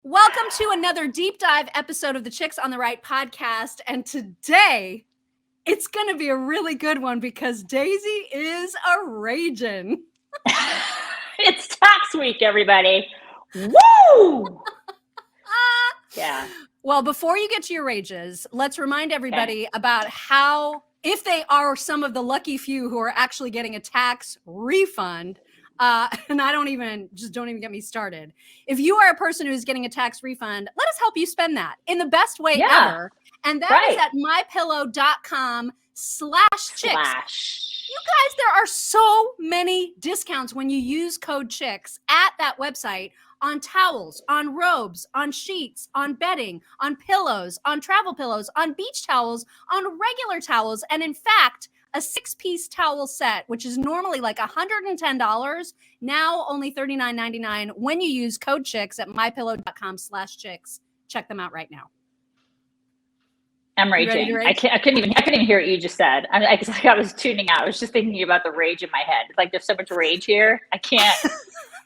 Welcome to another deep dive episode of the Chicks on the Right podcast. And today, it's going to be a really good one because Daisy is a ragin'. It's tax week, everybody. Woo! Yeah. Well, before you get to your rages, let's remind everybody about how, if they are some of the lucky few who are actually getting a tax refund, and don't even get me started. If you are a person who is getting a tax refund, let us help you spend that in the best way ever. And that is at mypillow.com/chicks. You guys, there are so many discounts when you use code CHICKS at that website on towels, on robes, on sheets, on bedding, on pillows, on travel pillows, on beach towels, on regular towels. And in fact, a 6-piece towel set, which is normally like $110, now only $39.99 when you use code CHICKS at mypillow.com/chicks. Check them out right now. I'm raging. I couldn't even hear what you just said. I was tuning out. I was just thinking about the rage in my head. It's like there's so much rage here. I can't.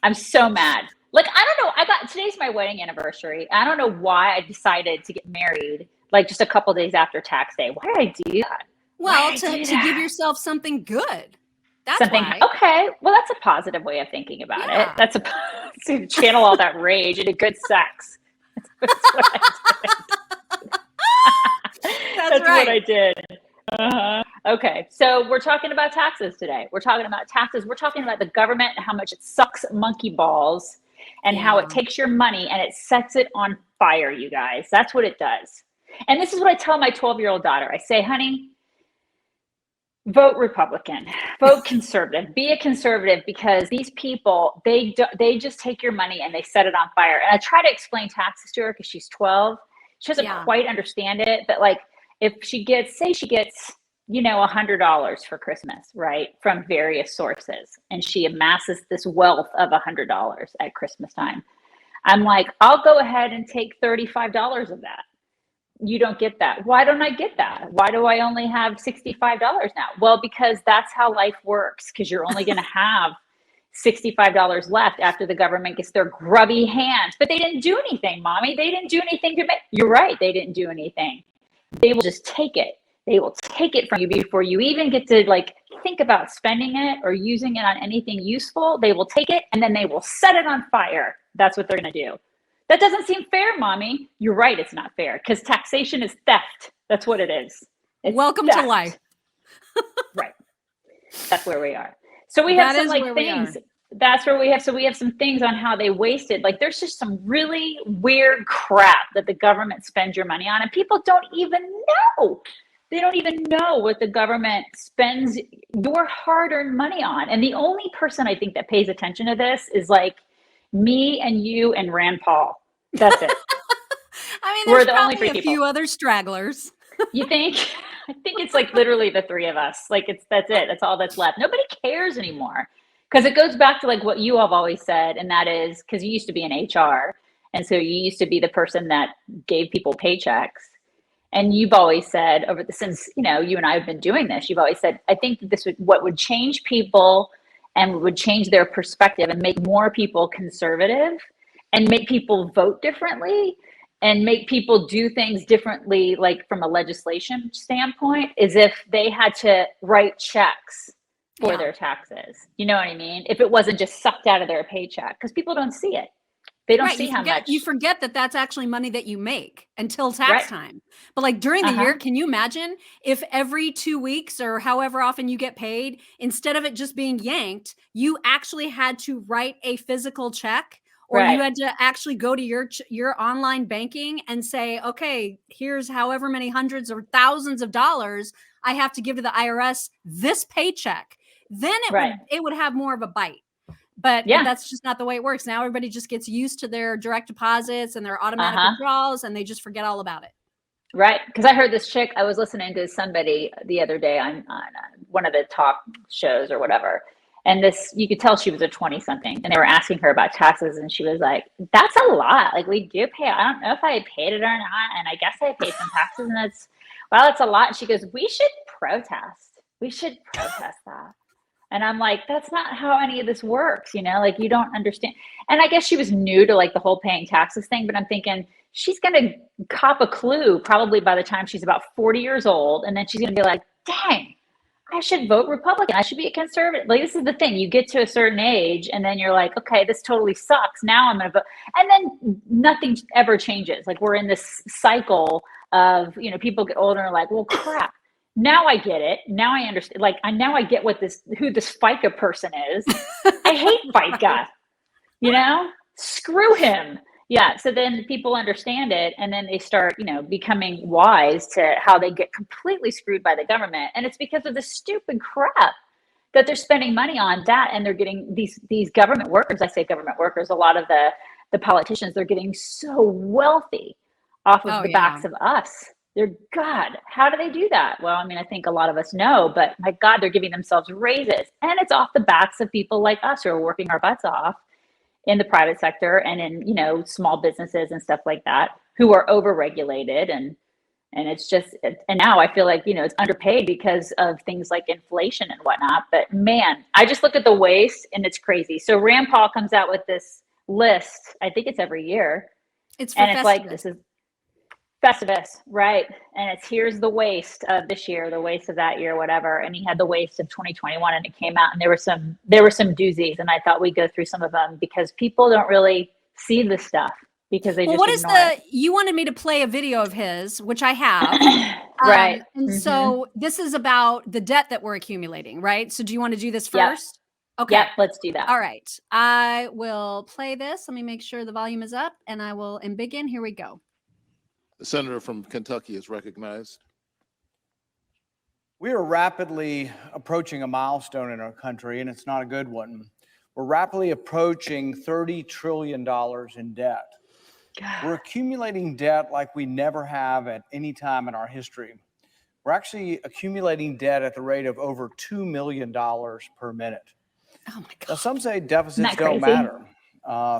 I'm so mad. Like, I don't know. Today's my wedding anniversary. I don't know why I decided to get married like just a couple days after tax day. Why did I do that? Well, to give yourself something good. That's why. Okay. Well, that's a positive way of thinking about it. That's to channel all that rage into good sex. That's what I did. That's right. What I did. Okay. So we're talking about taxes today. We're talking about taxes. We're talking about the government and how much it sucks monkey balls and how it takes your money and it sets it on fire, you guys. That's what it does. And this is what I tell my 12-year-old daughter. I say, honey, vote Republican, vote conservative, be a conservative, because these people, they just take your money and they set it on fire. And I try to explain taxes to her because she's 12. She doesn't quite understand it, but like if she gets $100 for Christmas, right, from various sources, and she amasses this wealth of $100 at Christmas time, I'm like, I'll go ahead and take $35 of that. You don't get that. Why don't I get that? Why do I only have $65 now? Well, because that's how life works, because you're only going to have $65 left after the government gets their grubby hands. But they didn't do anything, Mommy. They didn't do anything to make. You're right. They didn't do anything. They will just take it. They will take it from you before you even get to like think about spending it or using it on anything useful. They will take it and then they will set it on fire. That's what they're going to do. That doesn't seem fair, Mommy. You're right. It's not fair because taxation is theft. That's what it is. It's welcome to life. Right. That's where we are. So we have some like things. That's where we have. So we have some things on how they wasted. Like there's just some really weird crap that the government spends your money on, and people don't even know. They don't even know what the government spends your hard-earned money on. And the only person I think that pays attention to this is like me and you and Rand Paul. That's it. I mean, there's probably a few other stragglers. You think? I think it's like literally the three of us. Like that's it. That's all that's left. Nobody cares anymore. Because it goes back to like what you have always said, and that is because you used to be in HR. And so you used to be the person that gave people paychecks. And you've always said since, you and I have been doing this, you've always said, I think what would change people and would change their perspective and make more people conservative and make people vote differently and make people do things differently, like from a legislation standpoint, is if they had to write checks for their taxes. You know what I mean? If it wasn't just sucked out of their paycheck, because people don't see it. They don't see how much. You forget that that's actually money that you make until tax time. But like during the year, can you imagine if every 2 weeks or however often you get paid, instead of it just being yanked, you actually had to write a physical check, or you had to actually go to your online banking and say, okay, here's however many hundreds or thousands of dollars I have to give to the IRS this paycheck. Then it would have more of a bite. But that's just not the way it works. Now everybody just gets used to their direct deposits and their automatic withdrawals, and they just forget all about it. Right. Because I heard this chick, I was listening to somebody the other day on one of the talk shows or whatever. And you could tell she was a 20-something, and they were asking her about taxes. And she was like, that's a lot. Like we do pay. I don't know if I paid it or not. And I guess I paid some taxes, and it's a lot. And she goes, we should protest. We should protest that. And I'm like, that's not how any of this works, you know, like you don't understand. And I guess she was new to like the whole paying taxes thing, but I'm thinking she's going to cop a clue probably by the time she's about 40 years old. And then she's going to be like, dang, I should vote Republican. I should be a conservative. Like, this is the thing. You get to a certain age and then you're like, okay, this totally sucks. Now I'm going to vote. And then nothing ever changes. Like, we're in this cycle of, you know, people get older and are like, well, crap. Now I get it. Now I understand. Like, now I get who this FICA person is. I hate FICA, you know, screw him. Yeah. So then people understand it, and then they start, you know, becoming wise to how they get completely screwed by the government. And it's because of the stupid crap that they're spending money on that. And they're getting these government workers. I say government workers, a lot of the politicians, they're getting so wealthy off of the backs of us. God, how do they do that? Well, I mean, I think a lot of us know, but my God, they're giving themselves raises. And it's off the backs of people like us who are working our butts off in the private sector and in, you know, small businesses and stuff like that, who are overregulated. And it's just, and now I feel like, you know, it's underpaid because of things like inflation and whatnot. But man, I just look at the waste and it's crazy. So Rand Paul comes out with this list. I think it's every year. It's and it's like, this is Festivus, right? And it's, here's the waste of this year, the waste of that year, whatever. And he had the waste of 2021, and it came out, and there were some doozies. And I thought we'd go through some of them because people don't really see the stuff because they just ignore it. You wanted me to play a video of his, which I have. Right. And so this is about the debt that we're accumulating, right? So do you want to do this first? Yep. Okay. Yep, let's do that. All right. I will play this. Let me make sure the volume is up, and I will begin. Here we go. The senator from Kentucky is recognized. We are rapidly approaching a milestone in our country, and it's not a good one. We're rapidly approaching $30 trillion in debt. God. We're accumulating debt like we never have at any time in our history. We're actually accumulating debt at the rate of over $2 million per minute. Oh my God. Now, some say deficits don't matter.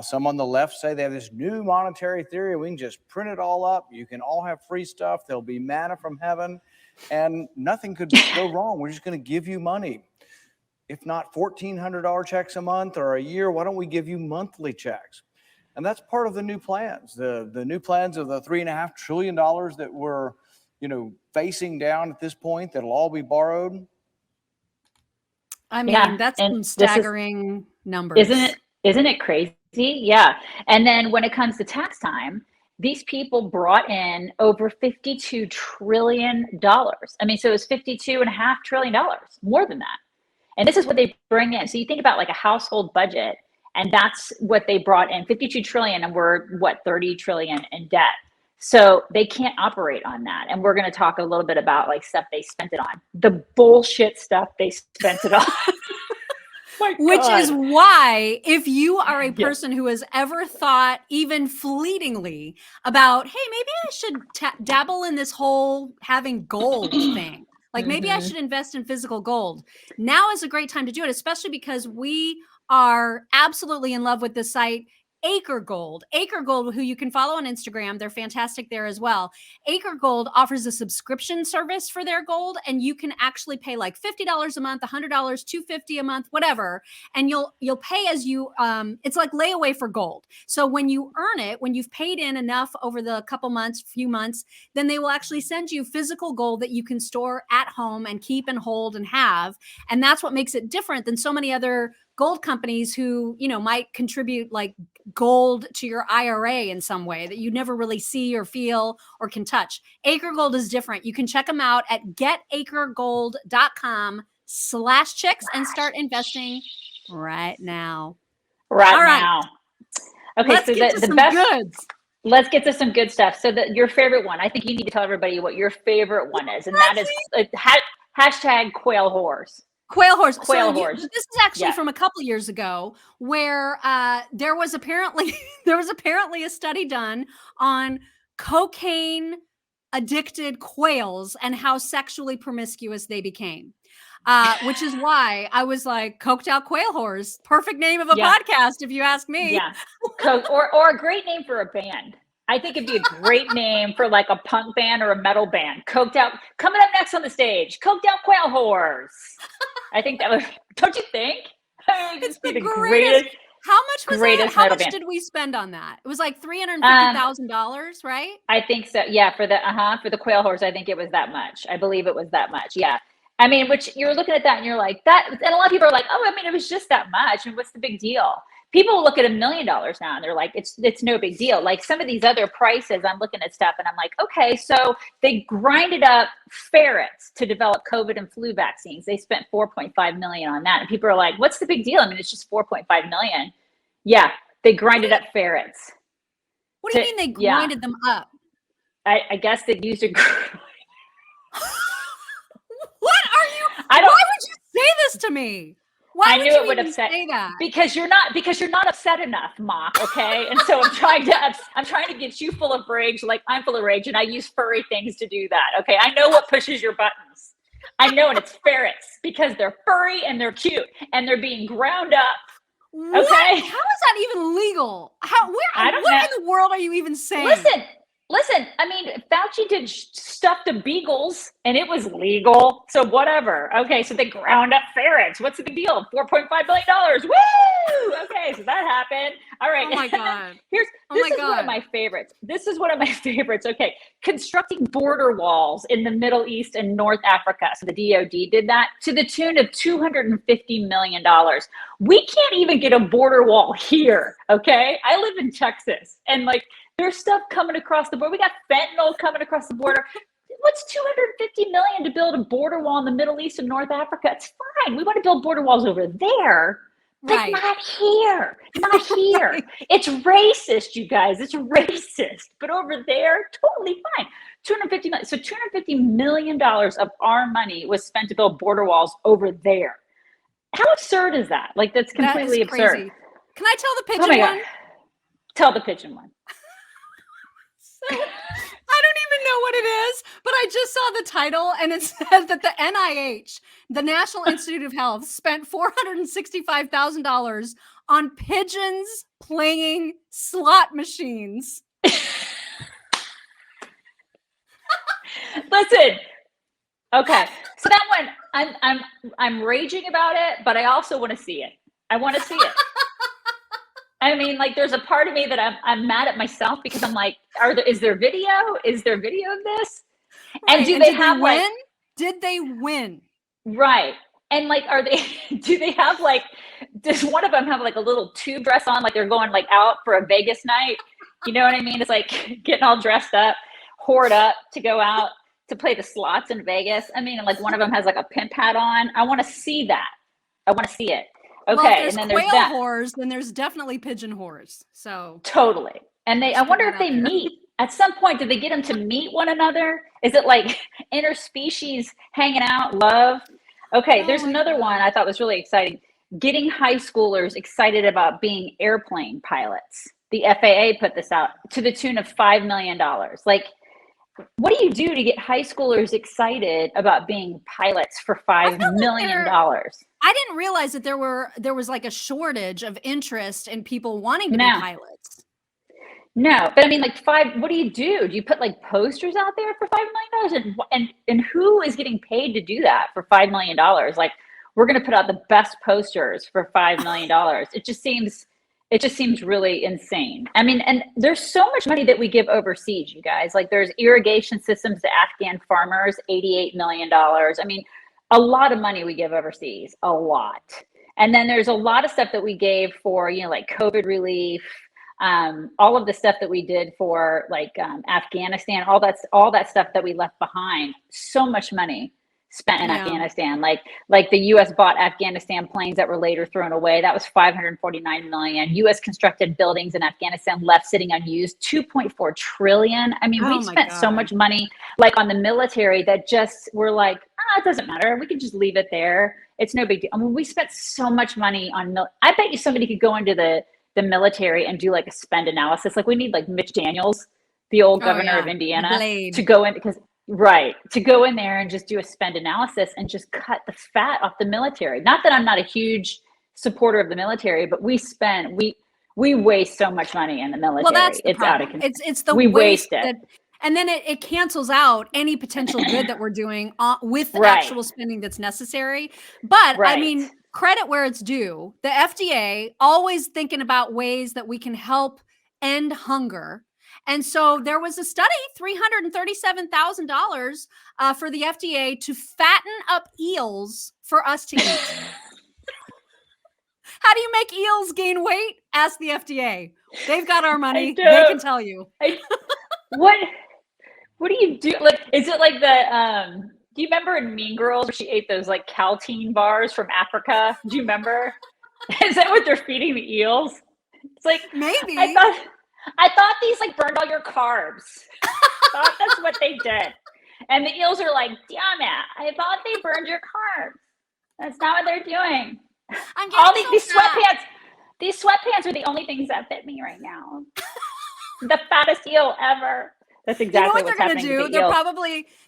Some on the left say they have this new monetary theory. We can just print it all up. You can all have free stuff. There'll be manna from heaven, and nothing could go wrong. We're just going to give you money. If not $1,400 checks a month or a year, why don't we give you monthly checks? And that's part of the new plans. The new plans of the $3.5 trillion that we're, you know, facing down at this point, that'll all be borrowed. I mean, that's some staggering numbers. Isn't it crazy? Yeah. And then when it comes to tax time, these people brought in over $52 trillion. I mean, so it was $52.5 trillion, more than that. And this is what they bring in. So you think about like a household budget, and that's what they brought in, 52 trillion, and we're 30 trillion in debt. So they can't operate on that. And we're going to talk a little bit about like stuff they spent it on, the bullshit stuff they spent it on. Which is why, if you are a person who has ever thought even fleetingly about, hey, maybe I should dabble in this whole having gold thing, like maybe I should invest in physical gold, now is a great time to do it, especially because we are absolutely in love with the site Acre Gold. Acre Gold, who you can follow on Instagram. They're fantastic there as well. Acre Gold offers a subscription service for their gold, and you can actually pay like $50 a month, $100, $250 a month, whatever. And you'll pay as you, it's like layaway for gold. So when you earn it, when you've paid in enough over the few months, then they will actually send you physical gold that you can store at home and keep and hold and have. And that's what makes it different than so many other gold companies who, you know, might contribute like gold to your IRA in some way that you never really see or feel or can touch. Acre Gold is different. You can check them out at getacregold.com/chicks and start investing right now. Right now. Okay, let's get to some goods. Let's get to some good stuff. So your favorite one, I think you need to tell everybody what your favorite one is. And that is hashtag Quail Horse. Quail Horse. Quail Horse. This is actually from a couple years ago, where there was apparently a study done on cocaine addicted quails and how sexually promiscuous they became. Which is why I was like, Coked Out Quail Horse, perfect name of a podcast, if you ask me. Yeah, or a great name for a band. I think it'd be a great name for like a punk band or a metal band. Coked out, coming up next on the stage, Coked Out Quail Horse. I think that would, don't you think? It would It's just be the the greatest. How much was that? greatest How metal much band. did we spend on that? It was like $350,000, right? I think so. Yeah, for the Quail Horse, I think it was that much. I believe it was that much. Yeah. I mean, which you're looking at that and you're like that, and a lot of people are like, oh, I mean, it was just that much. And what's the big deal? People look at $1 million now and they're like, it's no big deal. Like some of these other prices, I'm looking at stuff and I'm like, okay, so they grinded up ferrets to develop COVID and flu vaccines. They spent 4.5 million on that. And people are like, what's the big deal? I mean, it's just 4.5 million. Yeah, they grinded up ferrets. What do you mean they grinded them up? I guess they used a. What are you? I don't. Why would you say this to me? Why I would knew you it would even upset say that? because you're not upset enough, Mock. Okay, and so I'm trying to get you full of rage, like I'm full of rage, and I use furry things to do that. Okay, I know what pushes your buttons. I know, and it's ferrets because they're furry and they're cute and they're being ground up. What? Okay, how is that even legal? What in the world are you even saying? Listen, I mean, Fauci did stuff to beagles and it was legal. So whatever. Okay, so they ground up ferrets. What's the big deal? $4.5 billion. Woo! Okay, so that happened. All right. Oh my God. This is one of my favorites. This is one of my favorites. Okay. Constructing border walls in the Middle East and North Africa. So the DOD did that to the tune of $250 million. We can't even get a border wall here. Okay. I live in Texas and like, there's stuff coming across the border. We got fentanyl coming across the border. What's 250 million to build a border wall in the Middle East and North Africa? It's fine. We want to build border walls over there, but Right. not here. Not here. Right. It's racist, you guys. It's racist. But over there, totally fine. 250 million. So $250 million of our money was spent to build border walls over there. How absurd is that? Like that's completely absurd. Crazy. Can I tell the pigeon one? Tell the pigeon one. I don't even know what it is, but I just saw the title and it said that the NIH, the National Institute of Health, spent $465,000 on pigeons playing slot machines. Listen. Okay. So that one I'm raging about it, but I also want to see it. I want to see it. I mean, like, there's a part of me that I'm mad at myself because I'm like, is there video? Is there video of this? Right. And do they have win? like? Did they win? Right. And like, do they have like? Does one of them have like a little tube dress on, like they're going like out for a Vegas night? You know what I mean? It's like getting all dressed up, whored up to go out to play the slots in Vegas. I mean, like one of them has like a pimp hat on. I want to see that. I want to see it. Okay, well, if and then Quail there's that. Horse, then there's definitely pigeon horse. So totally. And I wonder if they meet at some point. Do they get them to meet one another? Is it like interspecies hanging out, love? Okay, there's another one I thought was really exciting. Getting high schoolers excited about being airplane pilots. The FAA put this out to the tune of $5 million. Like, what do you do to get high schoolers excited about being pilots for $5 million? I didn't realize that there was like a shortage of interest in people wanting to be pilots. No, but I mean, like what do you do? Do you put like posters out there for $5 million? And who is getting paid to do that for $5 million? Like, we're going to put out the best posters for $5 million. It just seems really insane. I mean, and there's so much money that we give overseas, you guys. Like, there's irrigation systems to Afghan farmers, $88 million. I mean, a lot of money we give overseas, a lot. And then there's a lot of stuff that we gave for, like COVID relief, all of the stuff that we did for like Afghanistan, all that stuff that we left behind. So much money spent in Afghanistan. Like the U.S. bought Afghanistan planes that were later thrown away. That was $549 million. U.S. constructed buildings in Afghanistan left sitting unused, $2.4 trillion. I mean, we spent so much money like on the military that just we're like, it doesn't matter. We can just leave it there. It's no big deal. I mean, we spent so much money on I bet you somebody could go into the military and do like a spend analysis. Like, we need like Mitch Daniels, the old governor of Indiana, to go in to go in there and just do a spend analysis and just cut the fat off the military. Not that I'm not a huge supporter of the military, but we We waste so much money in the military. Well, that's the It's out of problem. control. It's the We waste waste it. that, and then it cancels out any potential good that we're doing with the Right. actual spending that's necessary. But I Right. mean, credit where it's due. The FDA always thinking about ways that we can help end hunger. And so there was a study, $337,000 for the FDA to fatten up eels for us to eat. How do you make eels gain weight? Ask the FDA. They've got our money. They can tell you. What do you do? Like, is it like the do you remember in Mean Girls where she ate those like caltine bars from Africa? Do you remember? Is that what they're feeding the eels? It's like, Maybe. I thought these like burned all your carbs. I thought that's what they did. And the eels are like, damn it, I thought they burned your carbs. That's not what they're doing. All these sweatpants. These sweatpants are the only things that fit me right now. The fattest eel ever. That's exactly what's happening do? to the eels.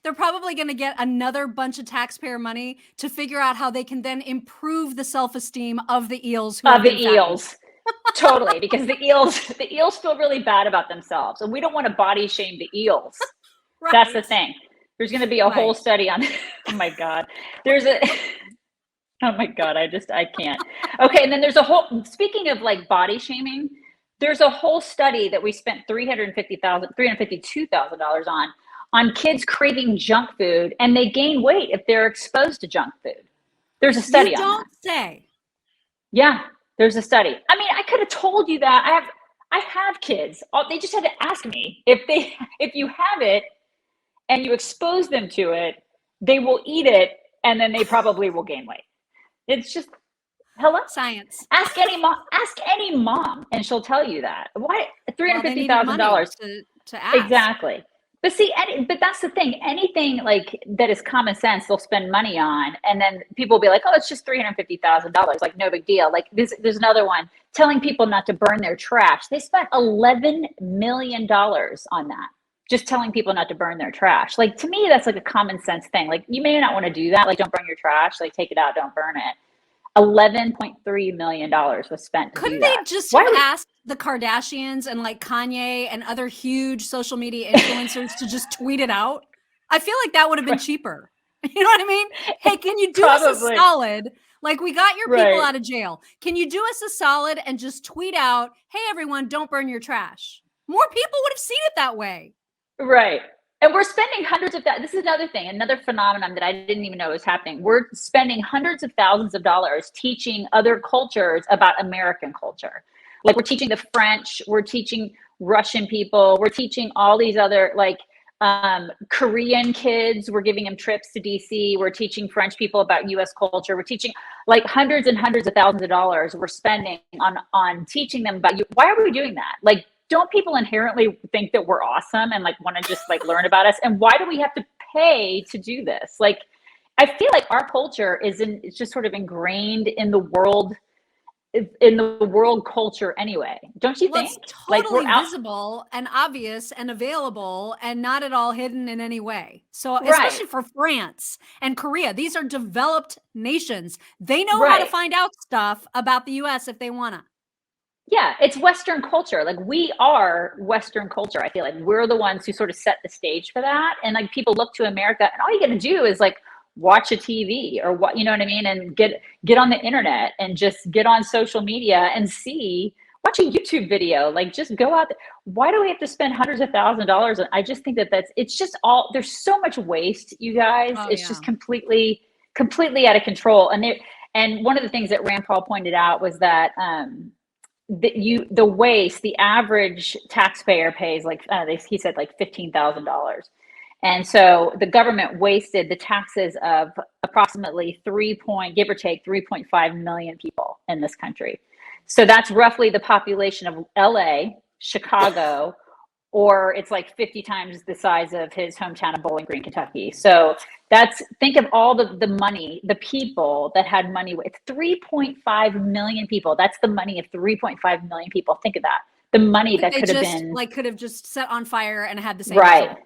They're probably going to get another bunch of taxpayer money to figure out how they can then improve the self-esteem of the eels. Totally, because the eels feel really bad about themselves, and we don't want to body shame the eels. Right. That's the thing. There's going to be a whole study on. Oh my God, oh my God, I can't. Okay, and then there's a whole. Speaking of like body shaming, there's a whole study that we spent $352,000 on kids craving junk food, and they gain weight if they're exposed to junk food. There's a study on that. You don't say. Yeah, there's a study. I mean, I could have told you that. I have kids. They just had to ask me if you have it and you expose them to it, they will eat it, and then they probably will gain weight. It's just. Hello? Science. Ask any mom, and she'll tell you that. Why $350,000 to ask? Exactly. But see, but that's the thing. Anything like that is common sense, they'll spend money on, and then people will be like, "Oh, it's just $350,000. Like, no big deal." Like there's another one telling people not to burn their trash. They spent $11 million on that. Just telling people not to burn their trash. Like, to me, that's like a common sense thing. Like, you may not want to do that. Like, don't burn your trash. Like, take it out, don't burn it. $11.3 million was spent to Couldn't do that. they just have asked the Kardashians and like Kanye and other huge social media influencers to just tweet it out? I feel like that would have been cheaper. You know what I mean? Hey, can you do us a solid? Like, we got your people out of jail. Can you do us a solid and just tweet out, "Hey, everyone, don't burn your trash"? More people would have seen it that way. Right. And we're spending hundreds of thousands. This is another thing, another phenomenon that I didn't even know was happening. We're spending hundreds of thousands of dollars teaching other cultures about American culture. Like, we're teaching the French, we're teaching Russian people, we're teaching all these other like Korean kids. We're giving them trips to DC. We're teaching French people about US culture. We're teaching like hundreds and hundreds of thousands of dollars we're spending on teaching them about you. Why are we doing that? Like, don't people inherently think that we're awesome and like want to just like learn about us? And why do we have to pay to do this? Like, I feel like our culture it's just sort of ingrained in the world culture anyway. Don't you think? It's totally visible and obvious and available and not at all hidden in any way. So especially for France and Korea, these are developed nations. They know how to find out stuff about the US if they want to. Yeah, it's Western culture. Like, we are Western culture. I feel like we're the ones who sort of set the stage for that. And like, people look to America, and all you got to do is like watch a TV or what, you know what I mean? And get on the internet and just get on social media and watch a YouTube video. Like, just go out there. Why do we have to spend hundreds of thousands of dollars? I just think it's just there's so much waste, you guys. It's just completely out of control. And one of the things that Rand Paul pointed out was that, the waste, the average taxpayer pays like he said like $15,000, and so the government wasted the taxes of approximately give or take 3.5 million people in this country. So that's roughly the population of LA, Chicago, or it's like 50 times the size of his hometown of Bowling Green, Kentucky. So think of all the money, the people that had money. It's 3.5 million people. That's the money of 3.5 million people. Think of that. The money that could have just set on fire and had the same result.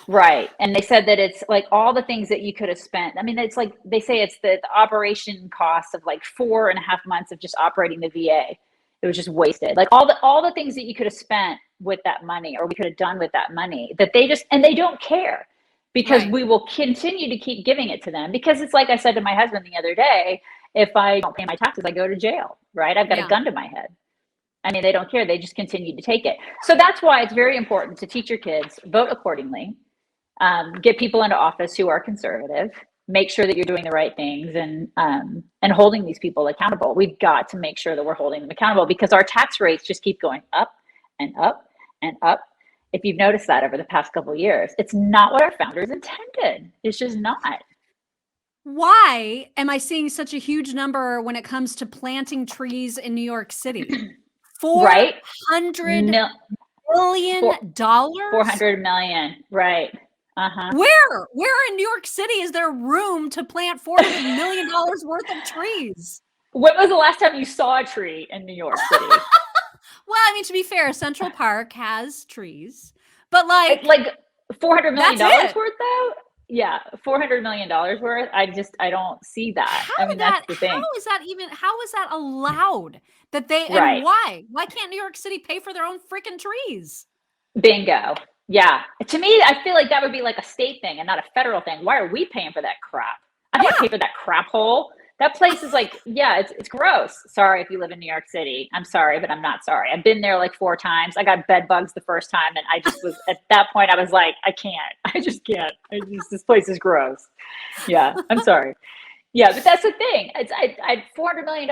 Right. And they said that it's like all the things that you could have spent. I mean, it's like, they say it's the operation cost of like 4.5 months of just operating the VA. It was just wasted. Like all the things that you could have spent with that money, or we could have done with that money, that they don't care, because Right. we will continue to keep giving it to them. Because it's like I said to my husband the other day, if I don't pay my taxes, I go to jail, right? I've got a gun to my head. I mean, they don't care. They just continue to take it. So that's why it's very important to teach your kids, vote accordingly, get people into office who are conservative, make sure that you're doing the right things, and holding these people accountable. We've got to make sure that we're holding them accountable, because our tax rates just keep going up and up and up. If you've noticed that over the past couple of years, it's not what our founders intended. It's just not. Why am I seeing such a huge number when it comes to planting trees in New York City? Right? $400 million? 400 million. Right. Uh-huh. Where in New York City is there room to plant $400 million worth of trees? When was the last time you saw a tree in New York City? Well, I mean, to be fair, Central Park has trees, but like $400 million that's worth though? Yeah, $400 million worth. I don't see that. That's the thing. How is that allowed? That they, Right. and why? Why can't New York City pay for their own freaking trees? Bingo. Yeah. To me, I feel like that would be like a state thing and not a federal thing. Why are we paying for that crap? I don't want to pay for that crap hole. That place is like, yeah, it's gross. Sorry if you live in New York City. I'm sorry, but I'm not sorry. I've been there like 4 times. I got bed bugs the first time, and I just was at that point. I was like, I can't. I just can't. This place is gross. Yeah, I'm sorry. Yeah, but that's the thing. It's $400 million.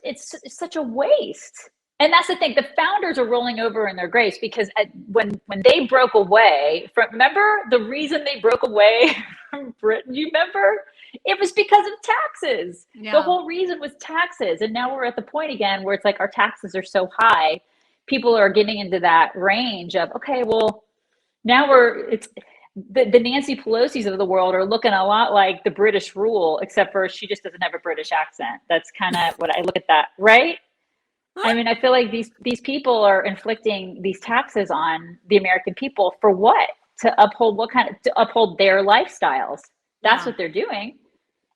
It's such a waste. And that's the thing. The founders are rolling over in their graves, because when they broke away from, remember the reason they broke away from Britain? You remember? It was because of taxes. Yeah. The whole reason was taxes. And now we're at the point again where it's like our taxes are so high. People are getting into that range of, okay, well, now it's the Nancy Pelosi's of the world are looking a lot like the British rule, except for she just doesn't have a British accent. That's kind of what I look at that, right? I mean, I feel like these people are inflicting these taxes on the American people for what? To uphold their lifestyles. That's what they're doing.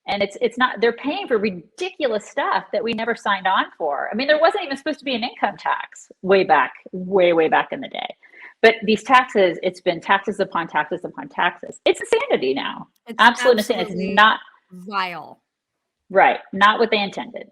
And it's not, they're paying for ridiculous stuff that we never signed on for. I mean, there wasn't even supposed to be an income tax way back in the day. But these taxes, it's been taxes upon taxes upon taxes. It's insanity now. It's absolutely insane. It's not vile. Right. Not what they intended.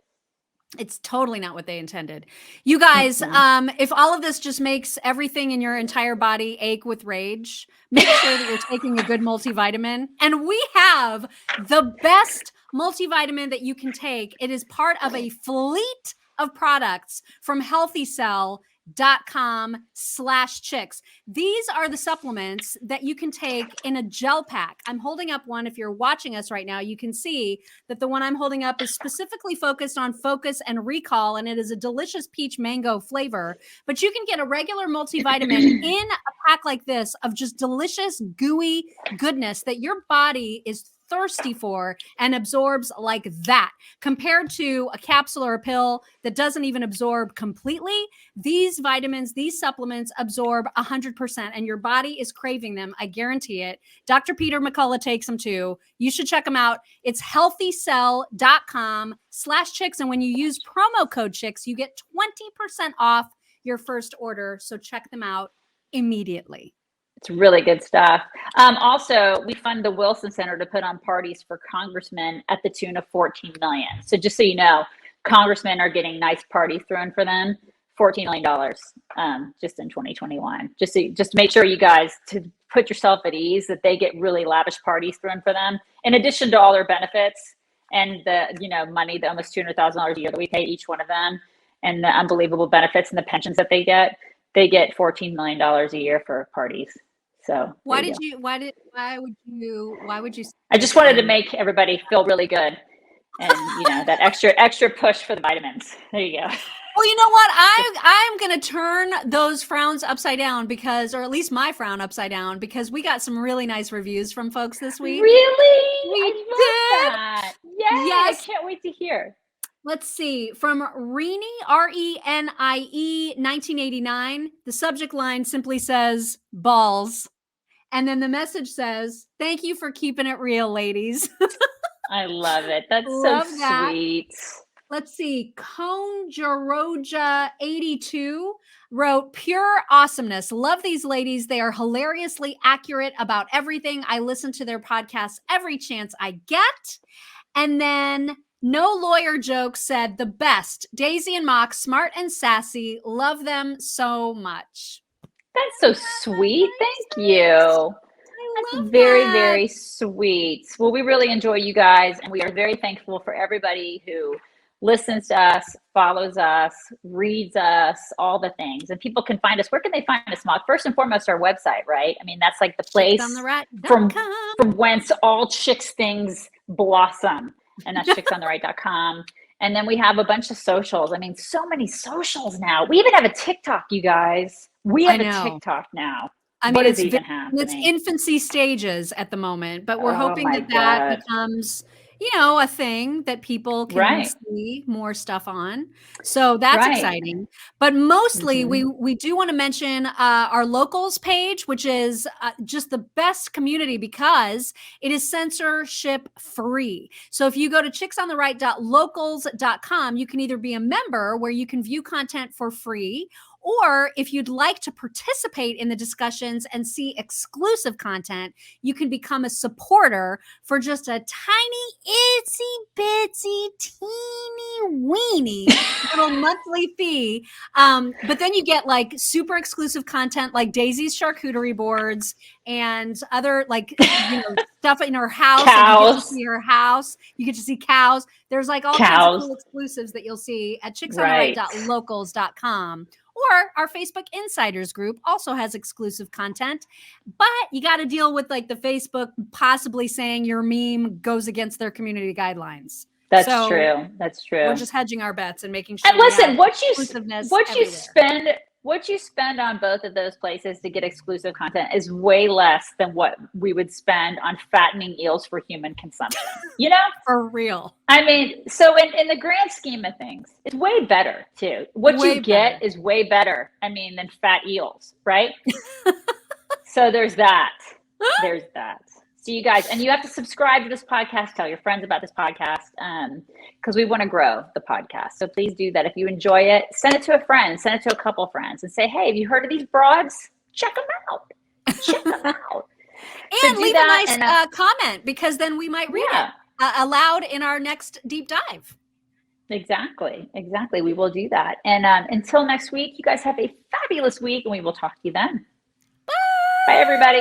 It's totally not what they intended. You guys, if all of this just makes everything in your entire body ache with rage, make sure that you're taking a good multivitamin. And we have the best multivitamin that you can take. It is part of a fleet of products from healthycell.com/chicks. These are the supplements that you can take in a gel pack. I'm holding up one. If you're watching us right now, you can see that the one I'm holding up is specifically focused on focus and recall, and it is a delicious peach mango flavor. But you can get a regular multivitamin in a pack like this of just delicious, gooey goodness that your body is thirsty for and absorbs like that, compared to a capsule or a pill that doesn't even absorb completely. These vitamins, these supplements absorb 100%, and your body is craving them. I guarantee it. Dr. Peter McCullough takes them too. You should check them out. It's healthycell.com/chicks. And when you use promo code chicks, you get 20% off your first order. So check them out immediately. It's really good stuff. Also, we fund the Wilson Center to put on parties for congressmen at the tune of $14 million. So just so you know, congressmen are getting nice parties thrown for them, $14 million just in 2021. Just to make sure you guys, to put yourself at ease, that they get really lavish parties thrown for them, in addition to all their benefits and the money, the almost $200,000 a year that we pay each one of them, and the unbelievable benefits and the pensions that they get. They get $14 million a year for parties. So why would you? I just wanted to make everybody feel really good, and that extra push for the vitamins. There you go. Well, you know what? I'm going to turn those frowns upside down, or at least my frown upside down, because we got some really nice reviews from folks this week. Really? We did. That. Yay! Yes. I can't wait to hear. Let's see. From Renie, RENIE 1989, the subject line simply says balls. And then the message says, "Thank you for keeping it real, ladies." I love it. That's Love so that. sweet. let's see, Conjaroja82 wrote, pure awesomeness. Love these ladies. They are hilariously accurate about everything. I listen to their podcasts every chance I get. And then No Lawyer Joke said, the best. Daisy and Mock, smart and sassy. Love them so much. That's so sweet. Thank you. That's very, very sweet. Well, we really enjoy you guys, and we are very thankful for everybody who listens to us, follows us, reads us, all the things. And people can find us. Where can they find us, Mock? First and foremost, our website, right? I mean, that's like the place from whence all chicks things blossom, and that's chicksontheright.com. And then we have a bunch of socials. I mean, so many socials now. We even have a TikTok, you guys. We have a TikTok now. I mean, it's infancy stages at the moment, but we're hoping that becomes, you know, a thing that people can see more stuff on. So that's exciting. But mostly we do want to mention our locals page, which is just the best community because it is censorship free. So if you go to chicksontheright.locals.com, you can either be a member where you can view content for free, or if you'd like to participate in the discussions and see exclusive content, you can become a supporter for just a tiny, itsy bitsy, teeny weeny little monthly fee. But then you get like super exclusive content like Daisy's charcuterie boards and other like, you know, stuff in her house. Cows. You get to see her house. You get to see cows. There's like all kinds of cool exclusives that you'll see at chicksontheright.locals.com. Or our Facebook Insiders group also has exclusive content, but you got to deal with like the Facebook possibly saying your meme goes against their community guidelines. That's true. That's true. We're just hedging our bets and making sure. And listen, what you spend on both of those places to get exclusive content is way less than what we would spend on fattening eels for human consumption. You know, for real. I mean, so in the grand scheme of things, it's way better too. What you get is way better. I mean, than fat eels, right? So there's that. There's that. So you guys, and you have to subscribe to this podcast, tell your friends about this podcast, because we want to grow the podcast. So please do that. If you enjoy it, send it to a friend, send it to a couple friends and say, hey, have you heard of these broads? Check them out. Check them out. And so leave a nice comment, because then we might read it aloud in our next deep dive. Exactly. Exactly. We will do that. And until next week, you guys have a fabulous week, and we will talk to you then. Bye. Bye, everybody.